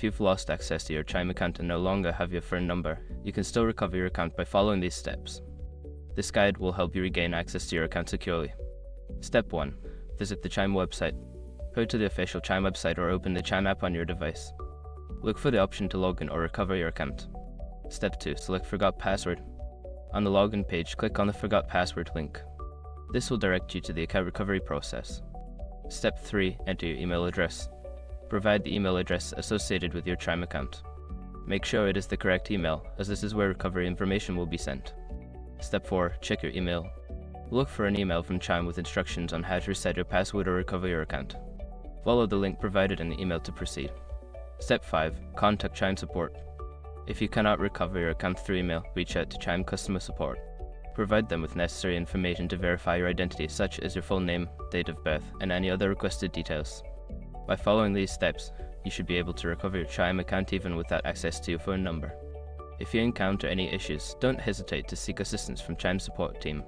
If you've lost access to your Chime account and no longer have your phone number, you can still recover your account by following these steps. This guide will help you regain access to your account securely. Step 1. Visit the Chime website. Go to the official Chime website or open the Chime app on your device. Look for the option to log in or recover your account. Step 2. Select Forgot Password. On the login page, click on the Forgot Password link. This will direct you to the account recovery process. Step 3. Enter your email address. Provide the email address associated with your Chime account. Make sure it is the correct email, as this is where recovery information will be sent. Step 4. Check your email. Look for an email from Chime with instructions on how to reset your password or recover your account. Follow the link provided in the email to proceed. Step 5. Contact Chime support. If you cannot recover your account through email, reach out to Chime customer support. Provide them with necessary information to verify your identity, such as your full name, date of birth, and any other requested details. By following these steps, you should be able to recover your Chime account even without access to your phone number. If you encounter any issues, don't hesitate to seek assistance from Chime support team.